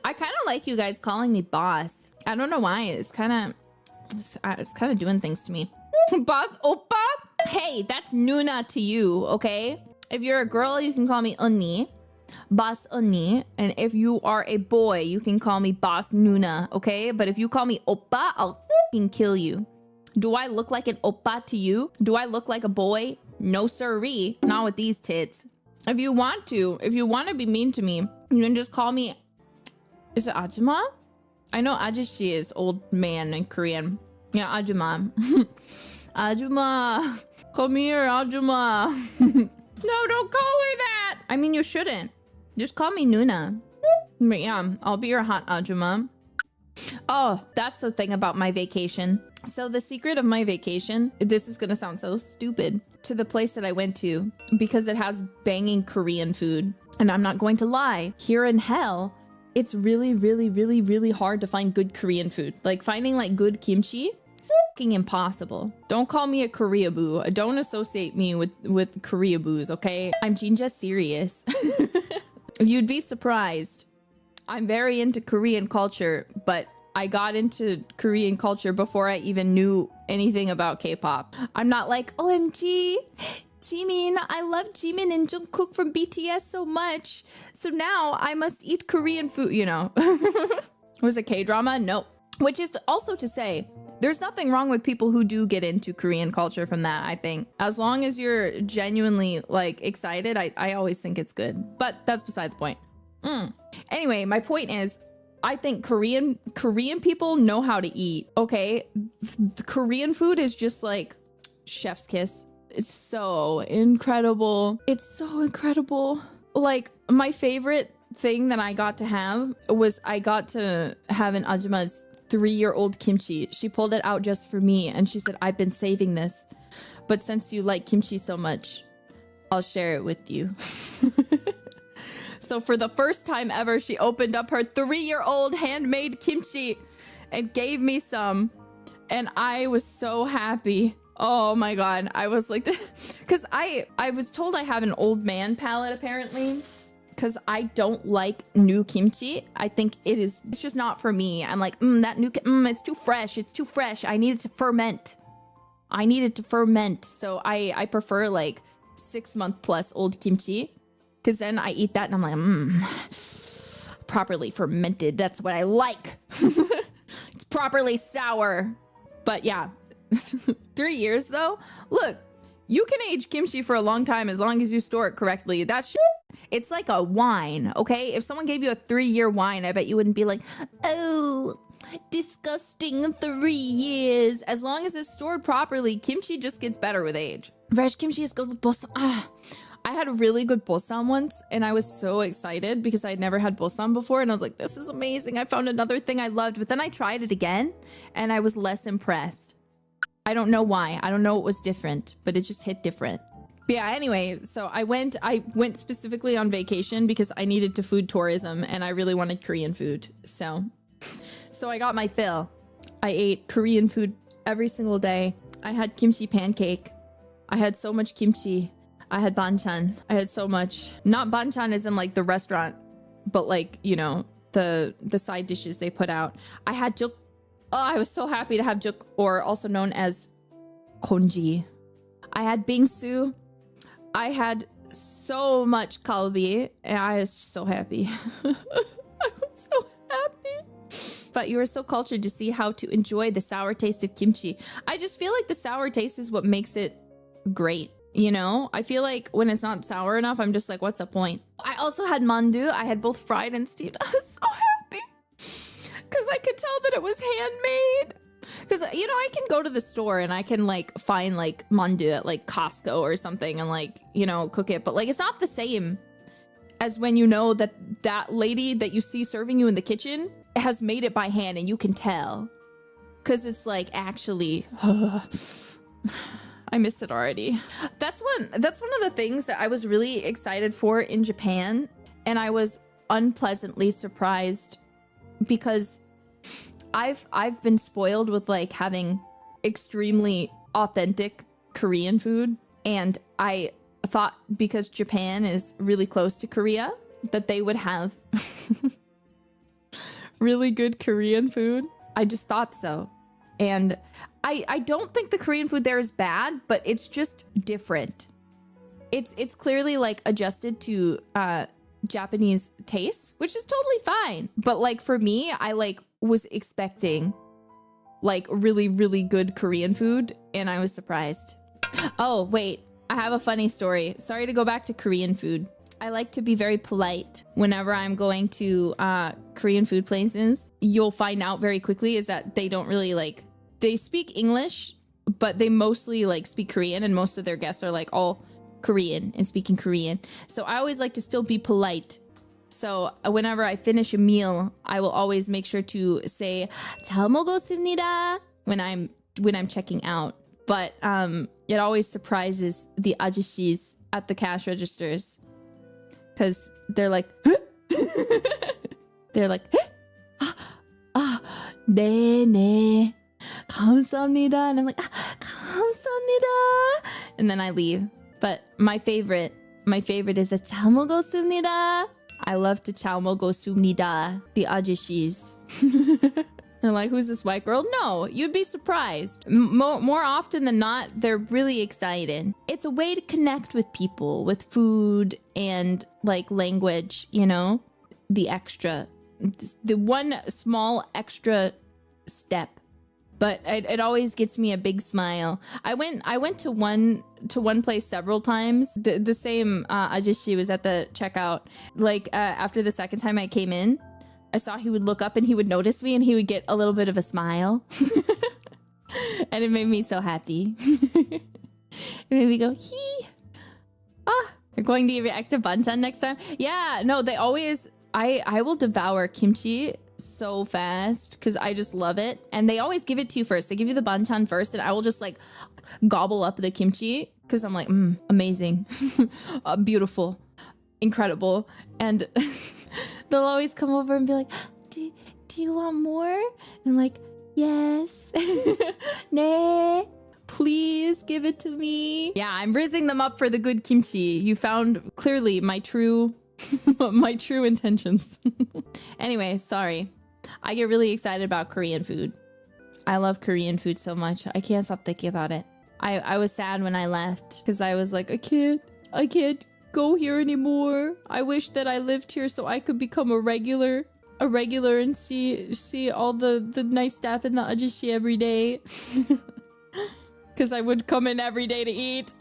I kind of like you guys calling me boss. I don't know why. It's kind of doing things to me. Boss oppa? Hey, that's Nuna to you, okay? If you're a girl, you can call me Unni. Boss Unni. And if you are a boy, you can call me Boss Nuna, okay? But if you call me oppa, I'll fucking kill you. Do I look like an oppa to you? Do I look like a boy? No siree. Not with these tits. If you want to be mean to me, you can just call me... Is it Ajuma? I know Ajishi is old man in Korean. Yeah, Ajuma. Ajuma. Come here, Ajuma. No, don't call her that. I mean, you shouldn't. Just call me Nuna. But yeah, I'll be your hot Ajuma. Oh, that's the thing about my vacation. So the secret of my vacation, this is gonna sound so stupid, to the place that I went to, because it has banging Korean food. And I'm not going to lie, here in hell, it's really, really, really, really hard to find good Korean food. Like finding like good kimchi, it's fucking impossible. Don't call me a Korea boo. Don't associate me with Korea boos, okay? I'm Jinja serious. You'd be surprised. I'm very into Korean culture, but I got into Korean culture before I even knew anything about K-pop. I'm not like, OMG, Jimin, I love Jimin and Jungkook from BTS so much. So now I must eat Korean food, you know. Was it K-drama? No. Which is also to say, there's nothing wrong with people who do get into Korean culture from that, I think. As long as you're genuinely like excited, I always think it's good. But that's beside the point. Anyway, my point is, I think Korean people know how to eat, okay? The Korean food is just like chef's kiss. It's so incredible. It's so incredible. Like, my favorite thing that I got to have was I got to have an Ajuma's 3-year-old kimchi. She pulled it out just for me and she said, I've been saving this, but since you like kimchi so much, I'll share it with you. So for the first time ever, she opened up her 3-year-old handmade kimchi and gave me some. And I was so happy. Oh my God. I was like, because I was told I have an old man palate apparently, because I don't like new kimchi. I think it's just not for me. I'm like, that new, it's too fresh. It's too fresh. I need it to ferment. So I prefer like 6-month plus old kimchi. Because then I eat that and I'm like, properly fermented. That's what I like. It's properly sour. But yeah, 3 years though. Look, you can age kimchi for a long time as long as you store it correctly. That shit, it's like a wine, okay? If someone gave you a 3-year wine, I bet you wouldn't be like, oh, disgusting 3 years. As long as it's stored properly, kimchi just gets better with age. Fresh kimchi is good with bossam. I had a really good bossam once and I was so excited because I'd never had bossam before and I was like, this is amazing. I found another thing I loved, but then I tried it again and I was less impressed. I don't know why. I don't know what was different, but it just hit different. But yeah, anyway, so I went specifically on vacation because I needed to food tourism and I really wanted Korean food. So I got my fill. I ate Korean food every single day. I had kimchi pancake. I had so much kimchi. I had banchan. I had so much. Not banchan as in like the restaurant, but like, you know, the side dishes they put out. I had juk. Oh, I was so happy to have juk, or also known as konji. I had bingsu. I had so much kalbi. And I was so happy. I was so happy. But you were so cultured to see how to enjoy the sour taste of kimchi. I just feel like the sour taste is what makes it great. You know, I feel like when it's not sour enough, I'm just like, what's the point? I also had mandu. I had both fried and steamed. I was so happy because I could tell that it was handmade. Because, you know, I can go to the store and I can like find like mandu at like Costco or something and like, you know, cook it. But like, it's not the same as when you know that that lady that you see serving you in the kitchen has made it by hand and you can tell. Because it's like, actually... I missed it already. That's one of the things that I was really excited for in Japan, and I was unpleasantly surprised because I've been spoiled with like having extremely authentic Korean food, and I thought because Japan is really close to Korea that they would have really good Korean food? I just thought so. And I don't think the Korean food there is bad, but it's just different. It's clearly like adjusted to Japanese tastes, which is totally fine. But like for me, I like was expecting like really, really good Korean food, and I was surprised. Oh, wait, I have a funny story. Sorry to go back to Korean food. I like to be very polite whenever I'm going to Korean food places. You'll find out very quickly is that they don't really like, they speak English, but they mostly like speak Korean, and most of their guests are like all Korean and speaking Korean. So I always like to still be polite. So whenever I finish a meal, I will always make sure to say 잘 먹었습니다 when I'm checking out. But it always surprises the 아저씨s at the cash registers, because they're like they're like 네 감사합니다, and I'm like 감사합니다, and then I leave. But my favorite is a 잘 먹었습니다. I love to 잘 먹었습니다, the 아저씨s. They're like, who's this white girl? No, you'd be surprised. More often than not, they're really excited. It's a way to connect with people, with food and like language, you know? The one small extra step. But it always gets me a big smile. I went to one place several times. The same ajashi was at the checkout. Like after the second time I came in, I saw he would look up and he would notice me and he would get a little bit of a smile. And it made me so happy. It made me go, hee. Ah, you're going to give your extra banchan next time? Yeah, no, they always, I will devour kimchi so fast because I just love it. And they always give it to you first. They give you the banchan first, and I will just like gobble up the kimchi because I'm like, amazing, beautiful, incredible. And they'll always come over and be like, do you want more? And I'm like, yes. 네. Please give it to me. Yeah, I'm rizzing them up for the good kimchi. You found clearly my true intentions. Anyway, sorry. I get really excited about Korean food. I love Korean food so much. I can't stop thinking about it. I was sad when I left because I was like, I can't go here anymore. I wish that I lived here so I could become a regular and see all the nice staff in the ajashi every day. Because I would come in every day to eat.